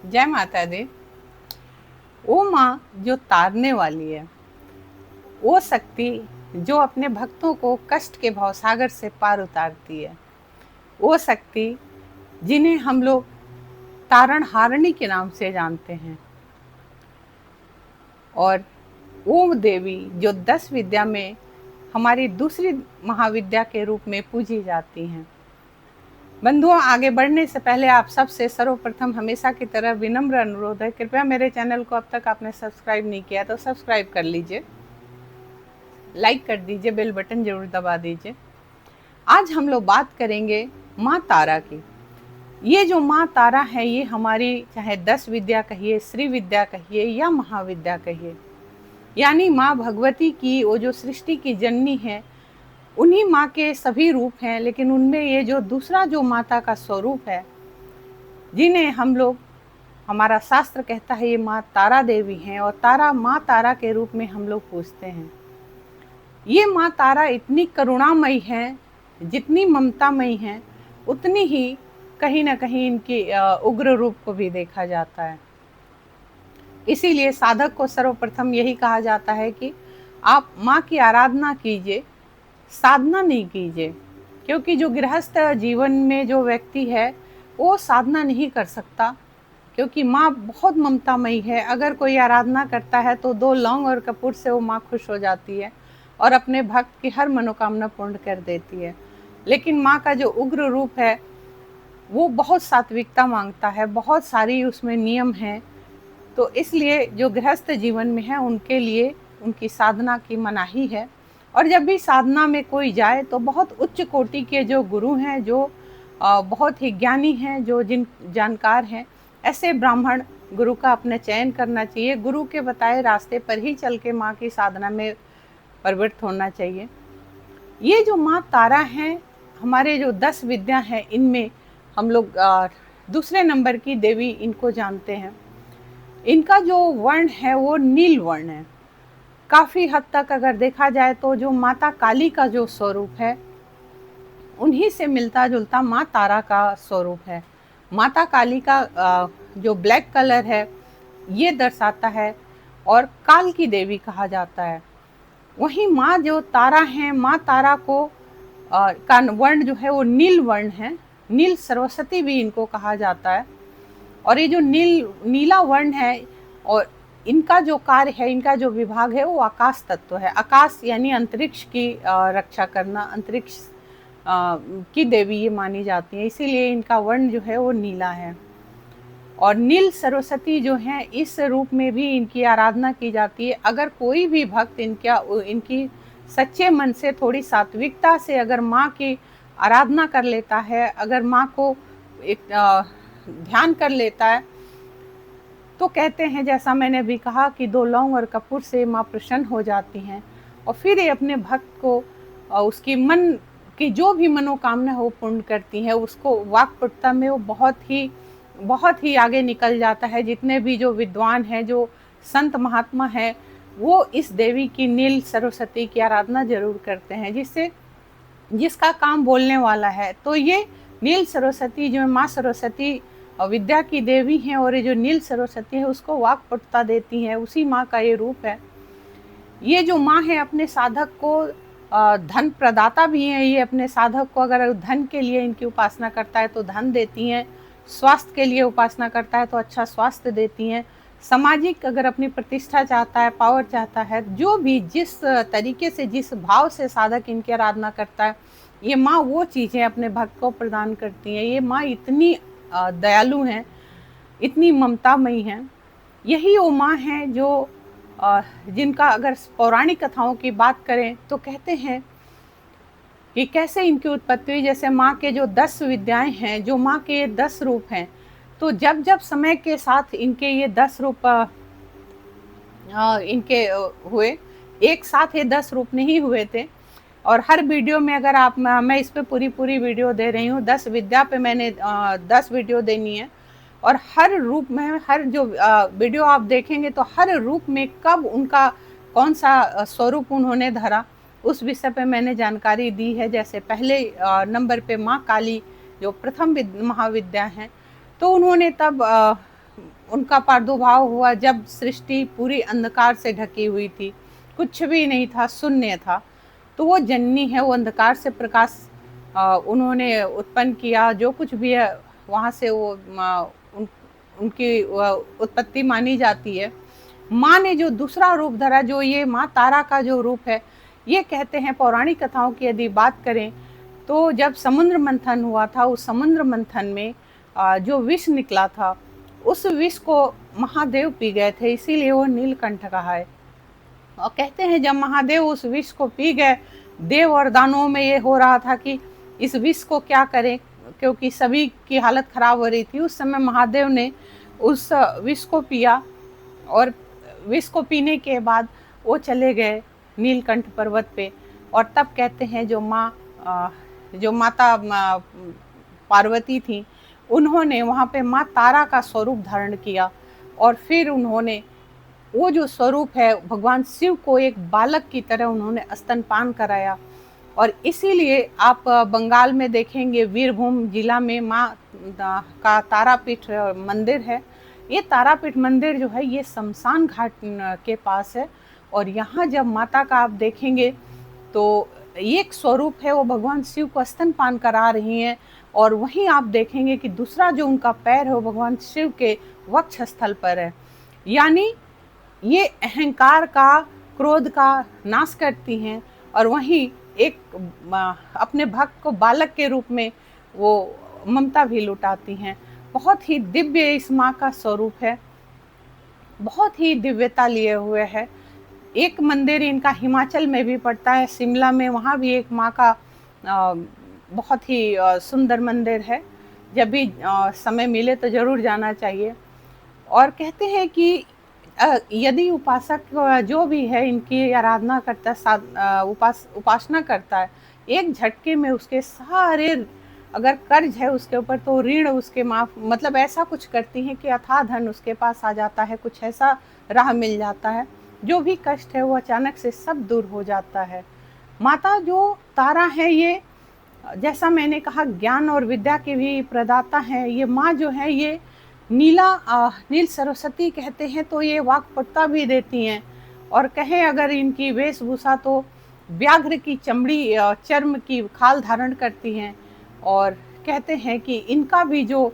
जय माता दी। वो माँ जो तारने वाली है, वो शक्ति जो अपने भक्तों को कष्ट के भवसागर से पार उतारती है, वो शक्ति जिन्हें हम लोग तारणहारिणी के नाम से जानते हैं, और वो देवी जो 10 विद्या में हमारी दूसरी महाविद्या के रूप में पूजी जाती हैं। बंधुओं, आगे बढ़ने से पहले आप सबसे सर्वप्रथम हमेशा की तरह विनम्र अनुरोध है, कृपया मेरे चैनल को अब तक आपने सब्सक्राइब नहीं किया तो सब्सक्राइब कर लीजिए, लाइक कर दीजिए, बेल बटन जरूर दबा दीजिए। आज हम लोग बात करेंगे माँ तारा की। ये जो माँ तारा है, ये हमारी चाहे 10 विद्या कहिए, श्री विद्या कहिए या महाविद्या कहिए, यानी माँ भगवती की वो जो सृष्टि की जननी है, उन्हीं माँ के सभी रूप हैं। लेकिन उनमें ये जो दूसरा जो माता का स्वरूप है, जिन्हें हम लोग, हमारा शास्त्र कहता है ये माँ तारा देवी हैं, और तारा माँ तारा के रूप में हम लोग पूजते हैं। ये माँ तारा इतनी करुणामयी हैं, जितनी ममतामयी हैं, उतनी ही कहीं ना कहीं इनकी उग्र रूप को भी देखा जाता है। इसीलिए साधक को सर्वप्रथम यही कहा जाता है कि आप माँ की आराधना कीजिए, साधना नहीं कीजिए। क्योंकि जो गृहस्थ जीवन में जो व्यक्ति है वो साधना नहीं कर सकता, क्योंकि माँ बहुत ममतामयी है। अगर कोई आराधना करता है तो 2 लौंग और कपूर से वो माँ खुश हो जाती है और अपने भक्त की हर मनोकामना पूर्ण कर देती है। लेकिन माँ का जो उग्र रूप है वो बहुत सात्विकता मांगता है, बहुत सारी उसमें नियम हैं। तो इसलिए जो गृहस्थ जीवन में है उनके लिए उनकी साधना की मनाही है। और जब भी साधना में कोई जाए तो बहुत उच्च कोटि के जो गुरु हैं, जो बहुत ही ज्ञानी हैं, जो जिन जानकार हैं, ऐसे ब्राह्मण गुरु का अपने चयन करना चाहिए। गुरु के बताए रास्ते पर ही चल के माँ की साधना में प्रवृत्त होना चाहिए। ये जो माँ तारा हैं, हमारे जो 10 विद्या हैं, इनमें हम लोग दूसरे नंबर की देवी इनको जानते हैं। इनका जो वर्ण है वो नील वर्ण है। काफ़ी हद तक अगर देखा जाए तो जो माता काली का जो स्वरूप है, उन्हीं से मिलता जुलता माँ तारा का स्वरूप है। माता काली का जो ब्लैक कलर है ये दर्शाता है, और काल की देवी कहा जाता है। वहीं माँ जो तारा है, माँ तारा को का वर्ण जो है वो नील वर्ण है। नील सरस्वती भी इनको कहा जाता है। और ये जो नीला वर्ण है, और इनका जो कार्य है, इनका जो विभाग है वो आकाश तत्व है। आकाश यानी अंतरिक्ष की रक्षा करना, अंतरिक्ष की देवी ये मानी जाती है, इसीलिए इनका वर्ण जो है वो नीला है। और नील सरस्वती जो हैं, इस रूप में भी इनकी आराधना की जाती है। अगर कोई भी भक्त इनकी सच्चे मन से, थोड़ी सात्विकता से अगर माँ की आराधना कर लेता है, अगर माँ को एक ध्यान कर लेता है, तो कहते हैं, जैसा मैंने भी कहा, कि 2 लौंग और कपूर से माँ प्रसन्न हो जाती हैं, और फिर ये अपने भक्त को उसकी मन की जो भी मनोकामना हो पूर्ण करती हैं। उसको वाक्पटुता में वो बहुत ही आगे निकल जाता है। जितने भी जो विद्वान हैं, जो संत महात्मा हैं, वो इस देवी की नील सरस्वती की आराधना जरूर करते हैं, जिसका काम बोलने वाला है। तो ये नील सरस्वती जो माँ सरस्वती विद्या की देवी हैं, और ये जो नील सरस्वती है उसको वाक्पटुता देती हैं, उसी माँ का ये रूप है। ये जो माँ है अपने साधक को धन प्रदाता भी हैं। ये अपने साधक को अगर धन के लिए इनकी उपासना करता है तो धन देती हैं, स्वास्थ्य के लिए उपासना करता है तो अच्छा स्वास्थ्य देती हैं, सामाजिक अगर अपनी प्रतिष्ठा चाहता है, पावर चाहता है, जो भी जिस तरीके से, जिस भाव से साधक इनकी आराधना करता है, ये माँ वो चीज़ें अपने भक्त को प्रदान करती हैं। ये माँ इतनी दयालु हैं, इतनी ममतामयी हैं। यही वो माँ हैं जो जिनका अगर पौराणिक कथाओं की बात करें तो कहते हैं कि कैसे इनकी उत्पत्ति हुई। जैसे माँ के जो 10 विद्याएं हैं, जो माँ के 10 रूप हैं, तो जब जब समय के साथ इनके ये 10 रूप इनके हुए, एक साथ ये 10 रूप नहीं हुए थे। और हर वीडियो में अगर आप, मैं इस पे पूरी वीडियो दे रही हूँ, 10 विद्या पे मैंने 10 वीडियो देनी है, और हर रूप में, हर जो वीडियो आप देखेंगे तो हर रूप में कब उनका कौन सा स्वरूप उन्होंने धरा, उस विषय पे मैंने जानकारी दी है। जैसे पहले नंबर पे माँ काली जो प्रथम महाविद्या हैं, तो उन्होंने तब उनका प्रादुर्भाव हुआ जब सृष्टि पूरी अंधकार से ढकी हुई थी, कुछ भी नहीं था, शून्य था। तो वो जननी है, वो अंधकार से प्रकाश उन्होंने उत्पन्न किया। जो कुछ भी है वहाँ से वो उनकी उत्पत्ति मानी जाती है। माँ ने जो दूसरा रूप धरा, जो ये माँ तारा का जो रूप है, ये कहते हैं पौराणिक कथाओं की यदि बात करें तो जब समुद्र मंथन हुआ था, उस समुद्र मंथन में जो विष निकला था, उस विष को महादेव पी गए थे, इसीलिए वो नीलकंठ कहा है। और कहते हैं जब महादेव उस विष को पी गए, देव और दानवों में ये हो रहा था कि इस विष को क्या करें, क्योंकि सभी की हालत खराब हो रही थी। उस समय महादेव ने उस विष को पिया और विष को पीने के बाद वो चले गए नीलकंठ पर्वत पे। और तब कहते हैं जो माता पार्वती थी, उन्होंने वहाँ पे माँ तारा का स्वरूप धारण किया और फिर उन्होंने वो जो स्वरूप है भगवान शिव को एक बालक की तरह उन्होंने स्तनपान कराया। और इसीलिए आप बंगाल में देखेंगे वीरभूम जिला में माँ का तारापीठ मंदिर है। ये तारापीठ मंदिर जो है ये शमशान घाट के पास है। और यहाँ जब माता का आप देखेंगे तो एक स्वरूप है, वो भगवान शिव को स्तनपान करा रही हैं। और वहीं आप देखेंगे कि दूसरा जो उनका पैर है वो भगवान शिव के वक्ष स्थल पर है। यानी ये अहंकार का, क्रोध का नाश करती हैं और वहीं एक अपने भक्त को बालक के रूप में वो ममता भी लुटाती हैं। बहुत ही दिव्य इस माँ का स्वरूप है, बहुत ही दिव्यता लिए हुए है। एक मंदिर इनका हिमाचल में भी पड़ता है, शिमला में, वहाँ भी एक माँ का बहुत ही सुंदर मंदिर है। जब भी समय मिले तो ज़रूर जाना चाहिए। और कहते हैं कि यदि उपासक जो भी है इनकी आराधना करता है, उपासना करता है, एक झटके में उसके सारे अगर कर्ज है उसके ऊपर तो ऋण उसके माफ, मतलब ऐसा कुछ करती हैं कि अथाह धन उसके पास आ जाता है, कुछ ऐसा राह मिल जाता है, जो भी कष्ट है वो अचानक से सब दूर हो जाता है। माता जो तारा है, ये जैसा मैंने कहा ज्ञान और विद्या की भी प्रदाता है। ये माँ जो है ये नील सरस्वती कहते हैं, तो ये वाक्पटुता भी देती हैं। और कहें अगर इनकी वेशभूषा तो व्याघ्र की चमड़ी, चर्म की खाल धारण करती हैं। और कहते हैं कि इनका भी जो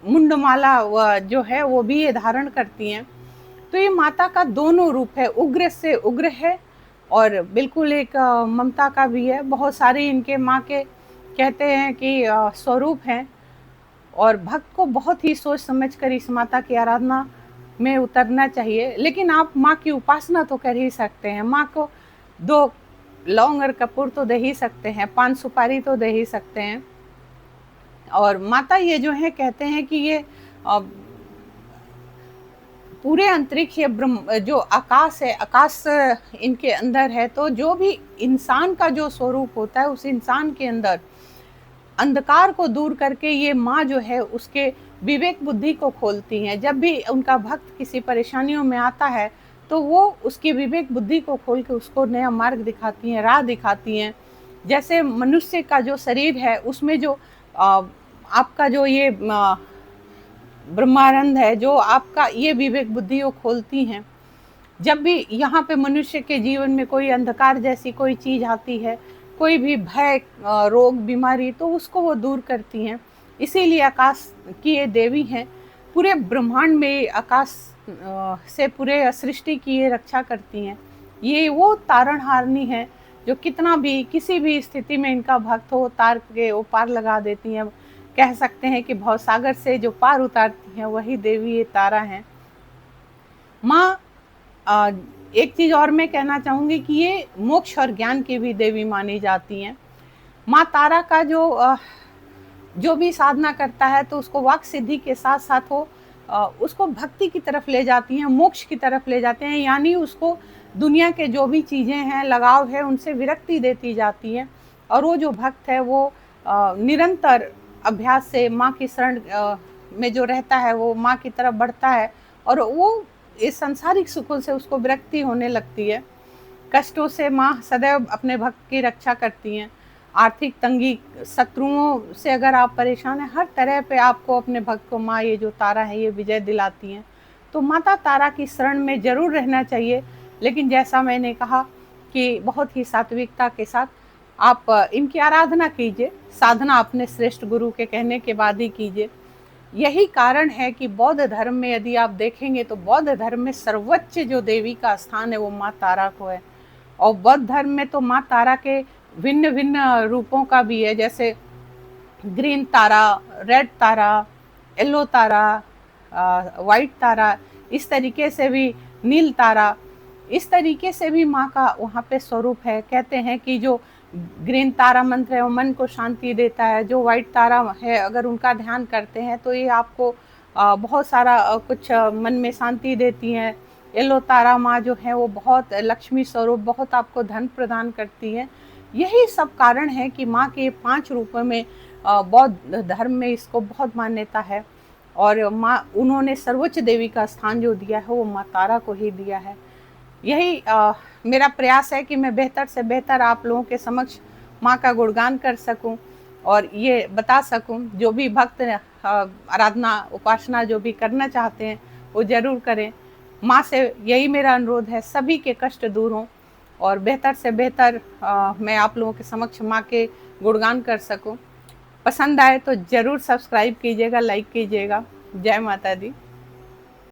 मुंडमाला जो है वो भी ये धारण करती हैं। तो ये माता का दोनों रूप है, उग्र से उग्र है और बिल्कुल एक ममता का भी है। बहुत सारे इनके माँ के कहते हैं कि स्वरूप हैं और भक्त को बहुत ही सोच समझ कर इस माता की आराधना में उतरना चाहिए। लेकिन आप माँ की उपासना तो कर ही सकते हैं, माँ को 2 लौंग और कपूर तो दे ही सकते हैं, 5 सुपारी तो दे ही सकते हैं। और माता ये जो है कहते हैं कि ये पूरे अंतरिक्ष, ये ब्रह्म जो आकाश है, आकाश इनके अंदर है। तो जो भी इंसान का जो स्वरूप होता है, उस इंसान के अंदर अंधकार को दूर करके ये माँ जो है उसके विवेक बुद्धि को खोलती हैं। जब भी उनका भक्त किसी परेशानियों में आता है तो वो उसकी विवेक बुद्धि को खोल के उसको नया मार्ग दिखाती हैं, राह दिखाती हैं। जैसे मनुष्य का जो शरीर है उसमें जो आपका जो ये ब्रह्मानंद है, जो आपका ये विवेक बुद्धि को खोलती हैं। जब भी यहाँ पे मनुष्य के जीवन में कोई अंधकार जैसी कोई चीज़ आती है, कोई भी भय, रोग, बीमारी, तो उसको वो दूर करती हैं। इसीलिए आकाश की ये देवी हैं। पूरे ब्रह्मांड में आकाश से पूरे सृष्टि की ये रक्षा करती हैं। ये वो तारणहारिणी हैं जो कितना भी किसी भी स्थिति में इनका भक्त हो तार के वो पार लगा देती हैं। कह सकते हैं कि भवसागर से जो पार उतारती हैं वही देवी ये तारा हैं। माँ एक चीज़ और मैं कहना चाहूँगी कि ये मोक्ष और ज्ञान की भी देवी मानी जाती हैं। माँ तारा का जो भी साधना करता है तो उसको वाक सिद्धि के साथ साथ वो उसको भक्ति की तरफ ले जाती हैं, मोक्ष की तरफ ले जाते हैं। यानी उसको दुनिया के जो भी चीज़ें हैं, लगाव है, उनसे विरक्ति देती जाती है। और वो जो भक्त है वो निरंतर अभ्यास से माँ की शरण में जो रहता है वो माँ की तरफ बढ़ता है और वो इस सांसारिक सुखों से उसको विरक्ति होने लगती है। कष्टों से माँ सदैव अपने भक्त की रक्षा करती हैं। आर्थिक तंगी, शत्रुओं से अगर आप परेशान हैं, हर तरह पे आपको अपने भक्त को माँ ये जो तारा है ये विजय दिलाती हैं। तो माता तारा की शरण में ज़रूर रहना चाहिए, लेकिन जैसा मैंने कहा कि बहुत ही सात्विकता के साथ आप इनकी आराधना कीजिए, साधना अपने श्रेष्ठ गुरु के कहने के बाद ही कीजिए। यही कारण है कि बौद्ध धर्म में यदि आप देखेंगे तो बौद्ध धर्म में सर्वोच्च जो देवी का स्थान है वो माँ तारा को है। और बौद्ध धर्म में तो माँ तारा के भिन्न भिन्न रूपों का भी है, जैसे ग्रीन तारा, रेड तारा, येलो तारा, वाइट तारा, इस तरीके से भी नील तारा, इस तरीके से भी माँ का वहाँ पे स्वरूप है। कहते हैं कि जो ग्रीन तारा मंत्र है वो मन को शांति देता है, जो वाइट तारा है अगर उनका ध्यान करते हैं तो ये आपको बहुत सारा कुछ मन में शांति देती हैं। येलो तारा माँ जो है वो बहुत लक्ष्मी स्वरूप, बहुत आपको धन प्रदान करती है। यही सब कारण है कि माँ के 5 रूपों में बौद्ध धर्म में इसको बहुत मान्यता है। और माँ उन्होंने सर्वोच्च देवी का स्थान जो दिया है वो माँ तारा को ही दिया है। यही मेरा प्रयास है कि मैं बेहतर से बेहतर आप लोगों के समक्ष माँ का गुणगान कर सकूं और ये बता सकूं, जो भी भक्त आराधना उपासना जो भी करना चाहते हैं वो ज़रूर करें। माँ से यही मेरा अनुरोध है, सभी के कष्ट दूर हों और बेहतर से बेहतर मैं आप लोगों के समक्ष माँ के गुणगान कर सकूं। पसंद आए तो ज़रूर सब्सक्राइब कीजिएगा, लाइक कीजिएगा। जय माता दी।